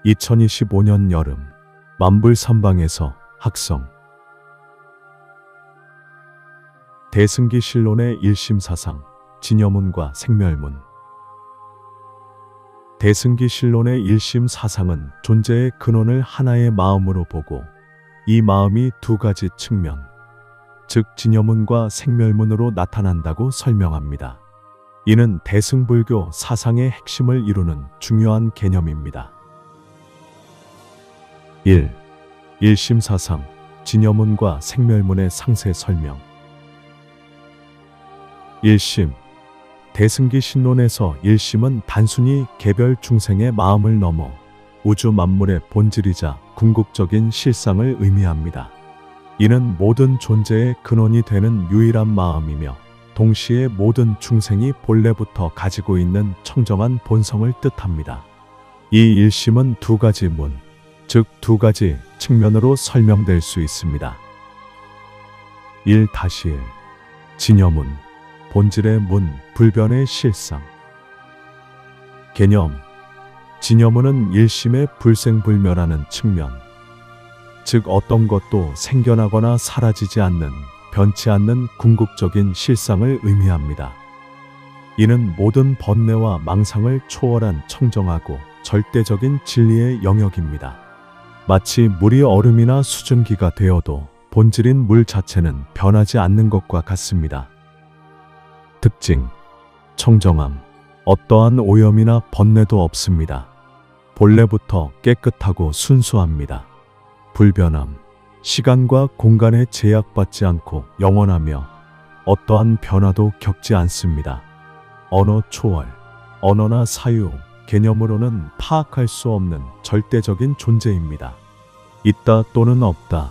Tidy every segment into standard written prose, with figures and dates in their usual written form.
2025년 여름 만불삼방에서 학성 대승기 신론의 일심사상 진여문과 생멸문. 대승기 신론의 일심사상은 존재의 근원을 하나의 마음으로 보고 이 마음이 두 가지 측면, 즉 진여문과 생멸문으로 나타난다고 설명합니다. 이는 대승불교 사상의 핵심을 이루는 중요한 개념입니다. 1. 일심사상 진여문과 생멸문의 상세 설명. 일심. 대승기 신론에서 일심은 단순히 개별 중생의 마음을 넘어 우주 만물의 본질이자 궁극적인 실상을 의미합니다. 이는 모든 존재의 근원이 되는 유일한 마음이며 동시에 모든 중생이 본래부터 가지고 있는 청정한 본성을 뜻합니다. 이 일심은 두 가지 문, 즉 두 가지 측면으로 설명될 수 있습니다. 1-1. 진여문, 본질의 문, 불변의 실상. 개념. 진여문은 일심의 불생불멸하는 측면, 즉 어떤 것도 생겨나거나 사라지지 않는, 변치 않는 궁극적인 실상을 의미합니다. 이는 모든 번뇌와 망상을 초월한 청정하고 절대적인 진리의 영역입니다. 마치 물이 얼음이나 수증기가 되어도 본질인 물 자체는 변하지 않는 것과 같습니다. 특징. 청정함. 어떠한 오염이나 번뇌도 없습니다. 본래부터 깨끗하고 순수합니다. 불변함. 시간과 공간에 제약받지 않고 영원하며 어떠한 변화도 겪지 않습니다. 언어 초월. 언어나 사유, 개념으로는 파악할 수 없는 절대적인 존재입니다. 있다 또는 없다,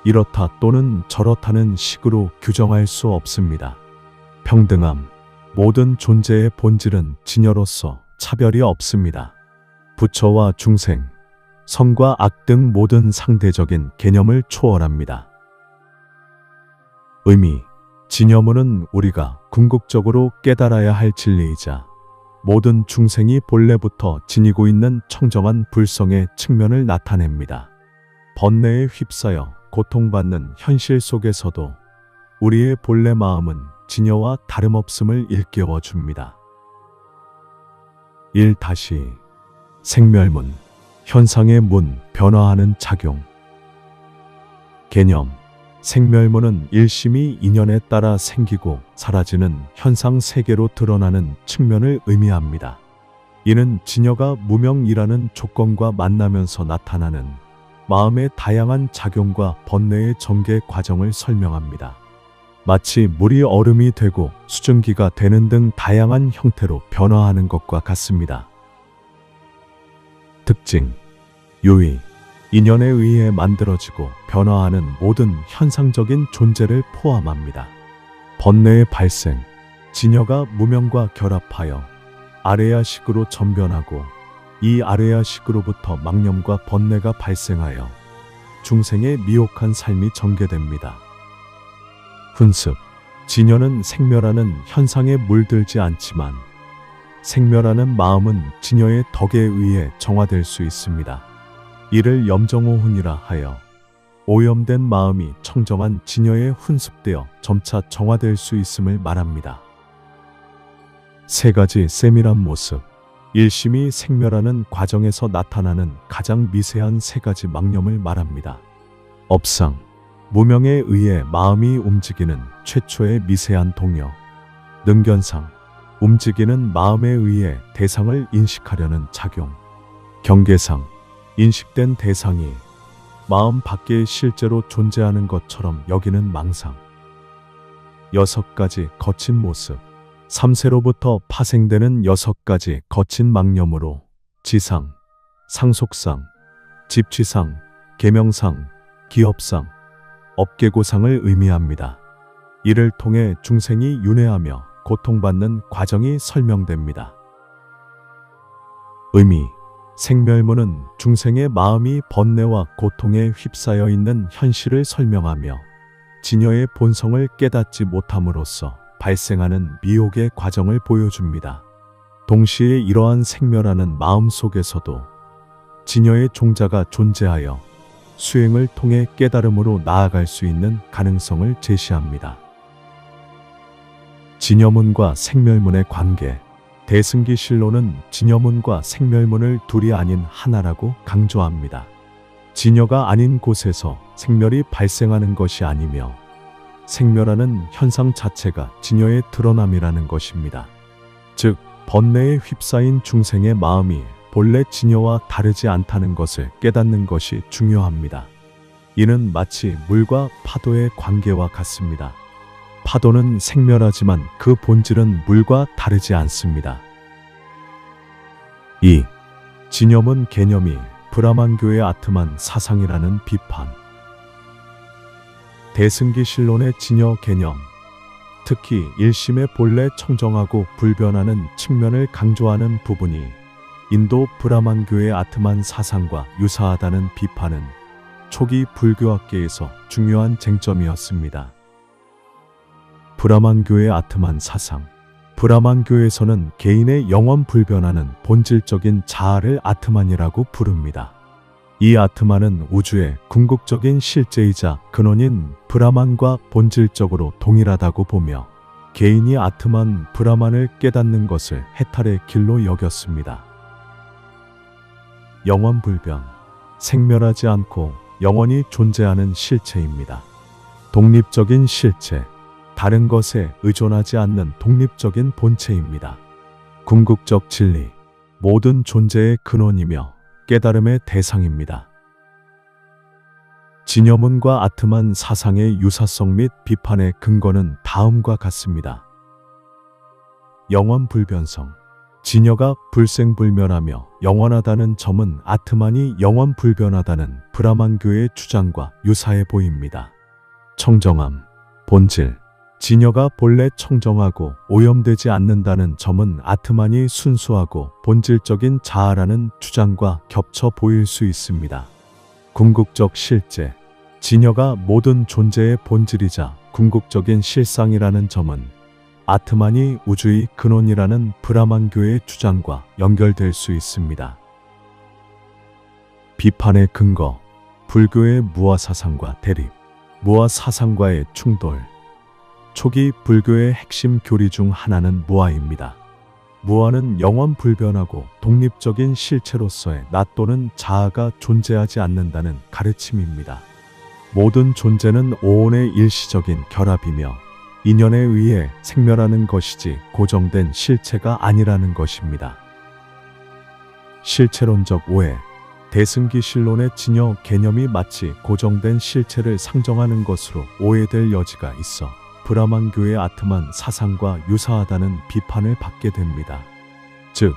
이렇다 또는 저렇다는 식으로 규정할 수 없습니다. 평등함. 모든 존재의 본질은 진여로서 차별이 없습니다. 부처와 중생, 선과 악 등 모든 상대적인 개념을 초월합니다. 의미. 진여문은 우리가 궁극적으로 깨달아야 할 진리이자 모든 중생이 본래부터 지니고 있는 청정한 불성의 측면을 나타냅니다. 번뇌에 휩싸여 고통받는 현실 속에서도 우리의 본래 마음은 진여와 다름없음을 일깨워 줍니다. 1-2. 생멸문, 현상의 문, 변화하는 작용. 개념. 생멸문은 일심이 인연에 따라 생기고 사라지는 현상 세계로 드러나는 측면을 의미합니다. 이는 진여가 무명이라는 조건과 만나면서 나타나는 마음의 다양한 작용과 번뇌의 전개 과정을 설명합니다. 마치 물이 얼음이 되고 수증기가 되는 등 다양한 형태로 변화하는 것과 같습니다. 특징. 유의. 인연에 의해 만들어지고 변화하는 모든 현상적인 존재를 포함합니다. 번뇌의 발생. 진여가 무명과 결합하여 아레야식으로 전변하고 이 아레야식으로부터 망념과 번뇌가 발생하여 중생의 미혹한 삶이 전개됩니다. 훈습. 진여는 생멸하는 현상에 물들지 않지만 생멸하는 마음은 진여의 덕에 의해 정화될 수 있습니다. 이를 염정오훈이라 하여 오염된 마음이 청정한 진여에 훈습되어 점차 정화될 수 있음을 말합니다. 세 가지 세밀한 모습. 일심이 생멸하는 과정에서 나타나는 가장 미세한 세 가지 망념을 말합니다. 업상. 무명에 의해 마음이 움직이는 최초의 미세한 동요. 능견상. 움직이는 마음에 의해 대상을 인식하려는 작용. 경계상. 인식된 대상이 마음 밖에 실제로 존재하는 것처럼 여기는 망상. 6가지 거친 모습. 3세로부터 파생되는 6가지 거친 망념으로 지상, 상속상, 집취상, 계명상, 기업상, 업계고상을 의미합니다. 이를 통해 중생이 윤회하며 고통받는 과정이 설명됩니다. 의미. 생멸문은 중생의 마음이 번뇌와 고통에 휩싸여 있는 현실을 설명하며 진여의 본성을 깨닫지 못함으로써 발생하는 미혹의 과정을 보여줍니다. 동시에 이러한 생멸하는 마음 속에서도 진여의 종자가 존재하여 수행을 통해 깨달음으로 나아갈 수 있는 가능성을 제시합니다. 진여문과 생멸문의 관계. 대승기실로는 진여문과 생멸문을 둘이 아닌 하나라고 강조합니다. 진여가 아닌 곳에서 생멸이 발생하는 것이 아니며 생멸하는 현상 자체가 진여의 드러남이라는 것입니다. 즉, 번뇌에 휩싸인 중생의 마음이 본래 진여와 다르지 않다는 것을 깨닫는 것이 중요합니다. 이는 마치 물과 파도의 관계와 같습니다. 파도는 생멸하지만 그 본질은 물과 다르지 않습니다. 2. 진여문 개념이 브라만교의 아트만 사상이라는 비판. 대승기실론의 진여 개념, 특히 일심의 본래 청정하고 불변하는 측면을 강조하는 부분이 인도 브라만교의 아트만 사상과 유사하다는 비판은 초기 불교학계에서 중요한 쟁점이었습니다. 브라만교의 아트만 사상. 브라만교에서는 개인의 영원 불변하는 본질적인 자아를 아트만이라고 부릅니다. 이 아트만은 우주의 궁극적인 실제이자 근원인 브라만과 본질적으로 동일하다고 보며 개인이 아트만 브라만을 깨닫는 것을 해탈의 길로 여겼습니다. 영원 불변, 생멸하지 않고 영원히 존재하는 실체입니다. 독립적인 실체, 다른 것에 의존하지 않는 독립적인 본체입니다. 궁극적 진리, 모든 존재의 근원이며 깨달음의 대상입니다. 진여문과 아트만 사상의 유사성 및 비판의 근거는 다음과 같습니다. 영원 불변성. 진여가 불생불멸하며 영원하다는 점은 아트만이 영원 불변하다는 브라만교의 주장과 유사해 보입니다. 청정함, 본질. 진여가 본래 청정하고 오염되지 않는다는 점은 아트만이 순수하고 본질적인 자아라는 주장과 겹쳐 보일 수 있습니다. 궁극적 실제. 진여가 모든 존재의 본질이자 궁극적인 실상이라는 점은 아트만이 우주의 근원이라는 브라만교의 주장과 연결될 수 있습니다. 비판의 근거. 불교의 무아사상과 대립. 무아사상과의 충돌. 초기 불교의 핵심 교리 중 하나는 무아입니다. 무아는 영원 불변하고 독립적인 실체로서의 나 또는 자아가 존재하지 않는다는 가르침입니다. 모든 존재는 오온의 일시적인 결합이며 인연에 의해 생멸하는 것이지 고정된 실체가 아니라는 것입니다. 실체론적 오해. 대승기실론의 진여 개념이 마치 고정된 실체를 상정하는 것으로 오해될 여지가 있어 브라만교의 아트만 사상과 유사하다는 비판을 받게 됩니다. 즉,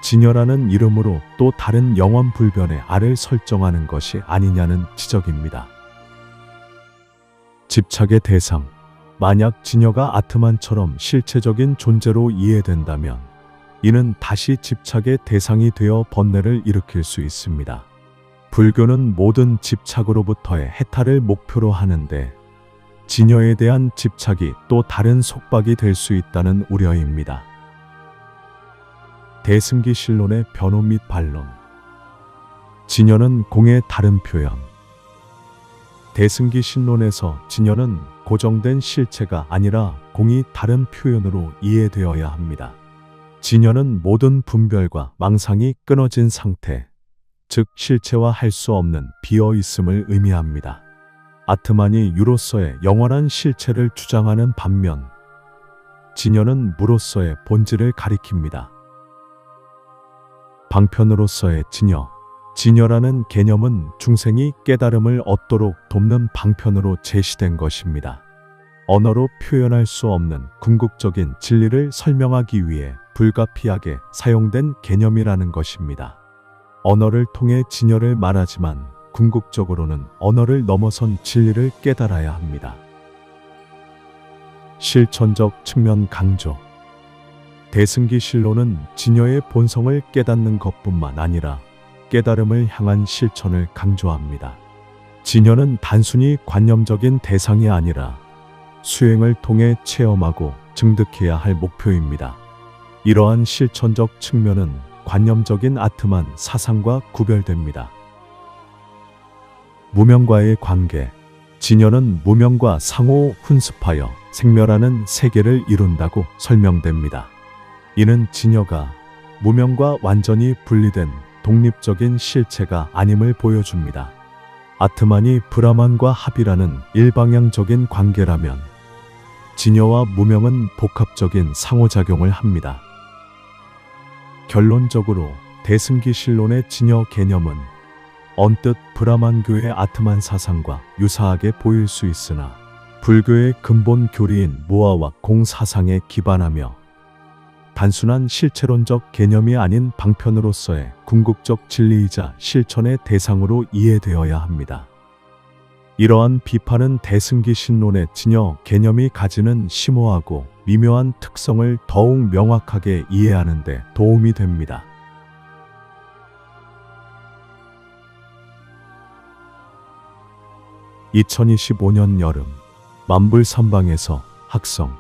진여라는 이름으로 또 다른 영원 불변의 알을 설정하는 것이 아니냐는 지적입니다. 집착의 대상. 만약 진여가 아트만처럼 실체적인 존재로 이해된다면 이는 다시 집착의 대상이 되어 번뇌를 일으킬 수 있습니다. 불교는 모든 집착으로부터의 해탈을 목표로 하는데 진여에 대한 집착이 또 다른 속박이 될 수 있다는 우려입니다. 대승기실론의 변호 및 반론. 진여는 공의 다른 표현. 대승기신론에서 진여는 고정된 실체가 아니라 공이 다른 표현으로 이해되어야 합니다. 진여는 모든 분별과 망상이 끊어진 상태, 즉 실체화 할 수 없는 비어있음을 의미합니다. 아트만이 유로서의 영원한 실체를 주장하는 반면 진여는 무로서의 본질을 가리킵니다. 방편으로서의 진여. 진여라는 개념은 중생이 깨달음을 얻도록 돕는 방편으로 제시된 것입니다. 언어로 표현할 수 없는 궁극적인 진리를 설명하기 위해 불가피하게 사용된 개념이라는 것입니다. 언어를 통해 진여를 말하지만 궁극적으로는 언어를 넘어선 진리를 깨달아야 합니다. 실천적 측면 강조. 대승기실론은 진여의 본성을 깨닫는 것뿐만 아니라 깨달음을 향한 실천을 강조합니다. 진여는 단순히 관념적인 대상이 아니라 수행을 통해 체험하고 증득해야 할 목표입니다. 이러한 실천적 측면은 관념적인 아트만 사상과 구별됩니다. 무명과의 관계. 진여는 무명과 상호 훈습하여 생멸하는 세계를 이룬다고 설명됩니다. 이는 진여가 무명과 완전히 분리된 독립적인 실체가 아님을 보여줍니다. 아트만이 브라만과 합이라는 일방향적인 관계라면 진여와 무명은 복합적인 상호작용을 합니다. 결론적으로 대승기 신론의 진여 개념은 언뜻 브라만교의 아트만 사상과 유사하게 보일 수 있으나 불교의 근본 교리인 무아와 공 사상에 기반하며 단순한 실체론적 개념이 아닌 방편으로서의 궁극적 진리이자 실천의 대상으로 이해되어야 합니다. 이러한 비판은 대승기 신론의 진여 개념이 가지는 심오하고 미묘한 특성을 더욱 명확하게 이해하는 데 도움이 됩니다. 2025년 여름 만불선방에서 학성